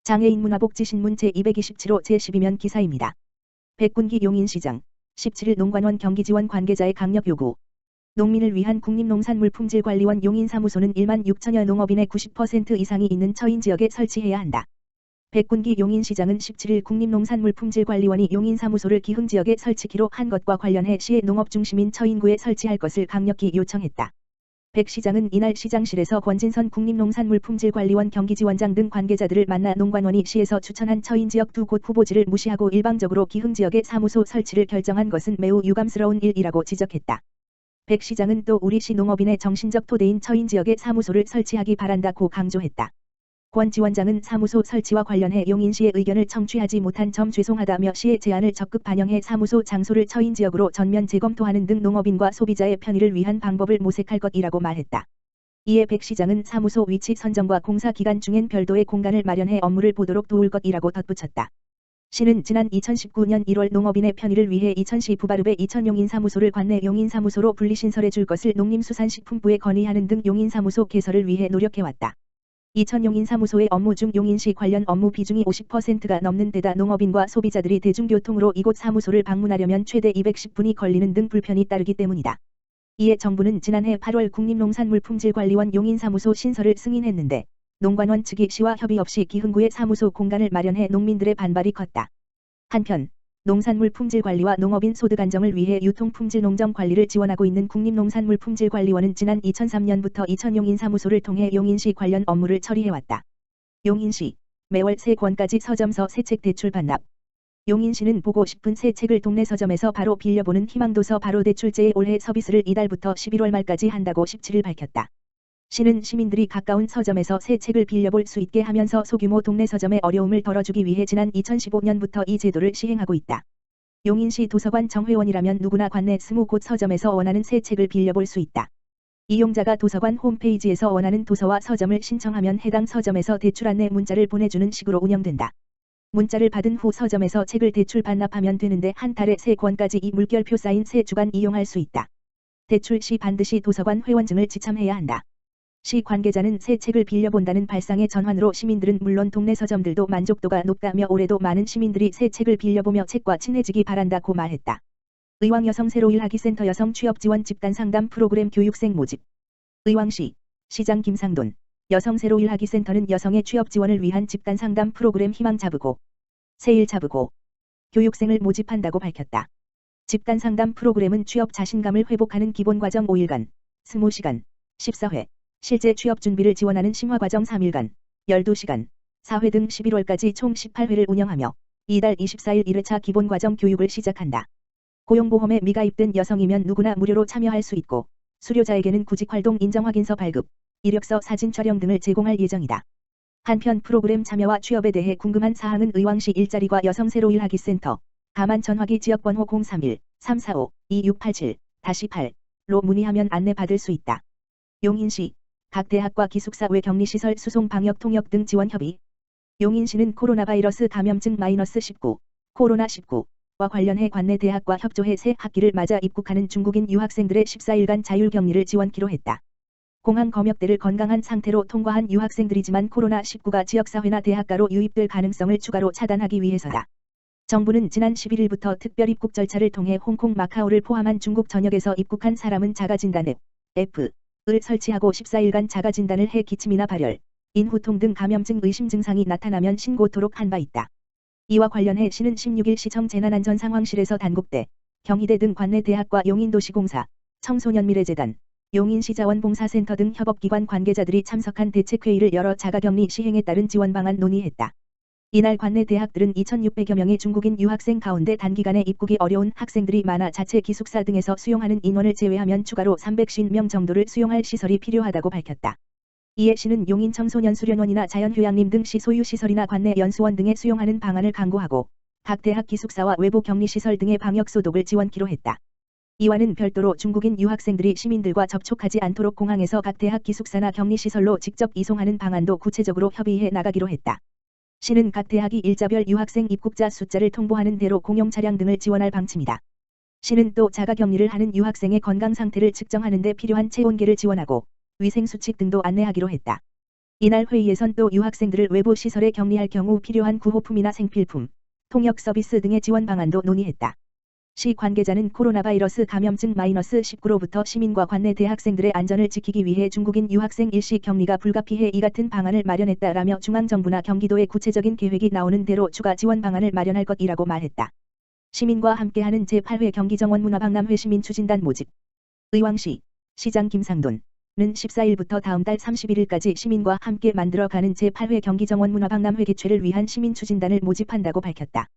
장애인 문화복지신문 제227호 제12면 기사입니다. 백군기 용인시장 17일 농관원 경기지원 관계자의 강력 요구. 농민을 위한 국립농산물품질관리원 용인사무소는 1만 6천여 농업인의 90% 이상이 있는 처인지역에 설치해야 한다. 백군기 용인시장은 17일 국립농산물품질관리원이 용인사무소를 기흥지역에 설치기로 한 것과 관련해 시의 농업중심인 처인구에 설치할 것을 강력히 요청했다. 백 시장은 이날 시장실에서 권진선 국립농산물품질관리원 경기지원장 등 관계자들을 만나 농관원이 시에서 추천한 처인지역 두 곳 후보지를 무시하고 일방적으로 기흥지역에 사무소 설치를 결정한 것은 매우 유감스러운 일이라고 지적했다. 백 시장은 또 우리 시 농업인의 정신적 토대인 처인지역에 사무소를 설치하기 바란다고 강조했다. 권 지원장은 사무소 설치와 관련해 용인시의 의견을 청취하지 못한 점 죄송하다며 시의 제안을 적극 반영해 사무소 장소를 처인지역으로 전면 재검토하는 등 농업인과 소비자의 편의를 위한 방법을 모색할 것이라고 말했다. 이에 백 시장은 사무소 위치 선정과 공사 기간 중엔 별도의 공간을 마련해 업무를 보도록 도울 것이라고 덧붙였다. 시는 지난 2019년 1월 농업인의 편의를 위해 이천시 부바릅의 이천 용인사무소를 관내 용인사무소로 분리신설해 줄 것을 농림수산식품부에 건의하는 등 용인사무소 개설을 위해 노력해왔다. 이천 용인사무소의 업무 중 용인시 관련 업무 비중이 50%가 넘는 데다 농업인과 소비자들이 대중교통으로 이곳 사무소를 방문하려면 최대 210분이 걸리는 등 불편이 따르기 때문이다. 이에 정부는 지난해 8월 국립농산물품질관리원 용인사무소 신설을 승인했는데 농관원 측이 시와 협의 없이 기흥구에 사무소 공간을 마련해 농민들의 반발이 컸다. 한편 농산물 품질 관리와 농업인 소득 안정을 위해 유통품질 농정 관리를 지원하고 있는 국립농산물품질관리원은 지난 2003년부터 이천 용인사무소를 통해 용인시 관련 업무를 처리해왔다. 용인시 매월 3권까지 서점서 새책 대출 반납. 용인시는 보고 싶은 새 책을 동네 서점에서 바로 빌려보는 희망도서 바로 대출제의 올해 서비스를 이달부터 11월 말까지 한다고 17일 밝혔다. 시는 시민들이 가까운 서점에서 새 책을 빌려볼 수 있게 하면서 소규모 동네 서점의 어려움을 덜어주기 위해 지난 2015년부터 이 제도를 시행하고 있다. 용인시 도서관 정회원이라면 누구나 관내 20곳 서점에서 원하는 새 책을 빌려볼 수 있다. 이용자가 도서관 홈페이지에서 원하는 도서와 서점을 신청하면 해당 서점에서 대출 안내 문자를 보내주는 식으로 운영된다. 문자를 받은 후 서점에서 책을 대출 반납하면 되는데 한 달에 3권까지 이 물결표 쌓인 3주간 이용할 수 있다. 대출 시 반드시 도서관 회원증을 지참해야 한다. 시 관계자는 새 책을 빌려본다는 발상의 전환으로 시민들은 물론 동네 서점들도 만족도가 높다며 올해도 많은 시민들이 새 책을 빌려보며 책과 친해지기 바란다고 말했다. 의왕 여성 새로일하기센터 여성 취업지원 집단상담 프로그램 교육생 모집. 의왕시 시장 김상돈 여성 새로일하기센터는 여성의 취업지원을 위한 집단상담 프로그램 희망 잡으고 새일 잡으고 교육생을 모집한다고 밝혔다. 집단상담 프로그램은 취업 자신감을 회복하는 기본과정 5일간 20시간 14회 실제 취업 준비를 지원하는 심화과정 3일간 12시간 4회 등 11월까지 총 18회를 운영하며 이달 24일 1회차 기본과정 교육을 시작한다. 고용보험에 미가입된 여성이면 누구나 무료로 참여할 수 있고 수료자에게는 구직활동 인정확인서 발급, 이력서 사진 촬영 등을 제공할 예정이다. 한편 프로그램 참여와 취업에 대해 궁금한 사항은 의왕시 일자리과 여성 새로일하기센터 다만 전화기 지역번호 031-345-2687-8로 문의하면 안내받을 수 있다. 용인시 각 대학과 기숙사 외 격리시설 수송 방역 통역 등 지원 협의. 용인시는 코로나 바이러스 감염증 -19, 코로나19와 관련해 관내 대학과 협조해 새 학기를 맞아 입국하는 중국인 유학생들의 14일간 자율격리를 지원키로 했다. 공항 검역대를 건강한 상태로 통과한 유학생들이지만 코로나19가 지역사회나 대학가로 유입될 가능성을 추가로 차단하기 위해서다. 정부는 지난 11일부터 특별 입국 절차를 통해 홍콩 마카오를 포함한 중국 전역에서 입국한 사람은 자가진단 앱 을 설치하고 14일간 자가진단을 해 기침이나 발열, 인후통 등 감염증 의심 증상이 나타나면 신고토록 한 바 있다. 이와 관련해 시는 16일 시청 재난안전상황실에서 단국대, 경희대 등 관내 대학과 용인도시공사, 청소년미래재단, 용인시자원봉사센터 등 협업기관 관계자들이 참석한 대책회의를 열어 자가격리 시행에 따른 지원 방안 논의했다. 이날 관내 대학들은 2,600여 명의 중국인 유학생 가운데 단기간에 입국이 어려운 학생들이 많아 자체 기숙사 등에서 수용하는 인원을 제외하면 추가로 350명 정도를 수용할 시설이 필요하다고 밝혔다. 이에 시는 용인 청소년수련원이나 자연휴양림 등 시 소유 시설이나 관내 연수원 등에 수용하는 방안을 강구하고 각 대학 기숙사와 외부 격리시설 등의 방역소독을 지원키로 했다. 이와는 별도로 중국인 유학생들이 시민들과 접촉하지 않도록 공항에서 각 대학 기숙사나 격리시설로 직접 이송하는 방안도 구체적으로 협의해 나가기로 했다. 시는 각 대학이 일자별 유학생 입국자 숫자를 통보하는 대로 공용 차량 등을 지원할 방침이다. 시는 또 자가격리를 하는 유학생의 건강 상태를 측정하는 데 필요한 체온계를 지원하고 위생수칙 등도 안내하기로 했다. 이날 회의에선 또 유학생들을 외부 시설에 격리할 경우 필요한 구호품이나 생필품, 통역 서비스 등의 지원 방안도 논의했다. 시 관계자는 코로나 바이러스 감염증 -19로부터 시민과 관내 대학생들의 안전을 지키기 위해 중국인 유학생 일시 격리가 불가피해 이 같은 방안을 마련했다라며 중앙정부나 경기도의 구체적인 계획이 나오는 대로 추가 지원 방안을 마련할 것이라고 말했다. 시민과 함께하는 제8회 경기정원문화박람회 시민추진단 모집. 의왕시 시장 김상돈은 14일부터 다음 달 31일까지 시민과 함께 만들어가는 제8회 경기정원문화박람회 개최를 위한 시민추진단을 모집한다고 밝혔다.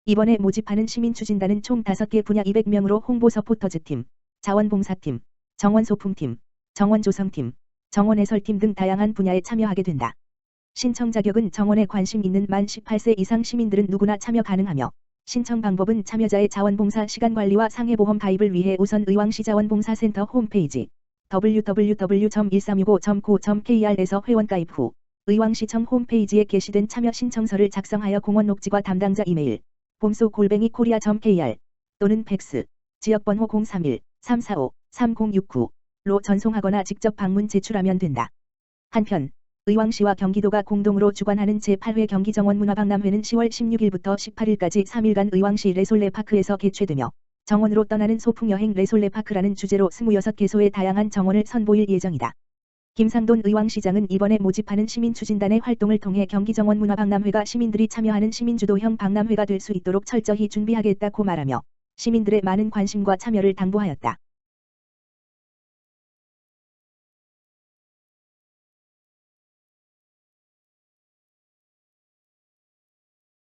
이번에 모집하는 시민추진단은 총 5개 분야 200명으로 홍보 서포터즈팀, 자원봉사팀, 정원소품팀, 정원조성팀, 정원해설팀 등 다양한 분야에 참여하게 된다. 신청 자격은 정원에 관심 있는 만 18세 이상 시민들은 누구나 참여 가능하며 신청 방법은 참여자의 자원봉사 시간관리와 상해보험 가입을 위해 우선 의왕시 자원봉사센터 홈페이지 www.1365.co.kr에서 회원가입 후 의왕시청 홈페이지에 게시된 참여 신청서를 작성하여 공원 녹지과 담당자 이메일 봄소@korea.kr 또는 팩스 지역번호 031-345-3069로 전송하거나 직접 방문 제출하면 된다. 한편 의왕시와 경기도가 공동으로 주관하는 제8회 경기정원문화박람회는 10월 16일부터 18일까지 3일간 의왕시 레솔레파크에서 개최되며 정원으로 떠나는 소풍여행 레솔레파크라는 주제로 26개소의 다양한 정원을 선보일 예정이다. 김상돈 의왕시장은 이번에 모집하는 시민추진단의 활동을 통해 경기정원문화박람회가 시민들이 참여하는 시민주도형 박람회가 될 수 있도록 철저히 준비하겠다고 말하며 시민들의 많은 관심과 참여를 당부하였다.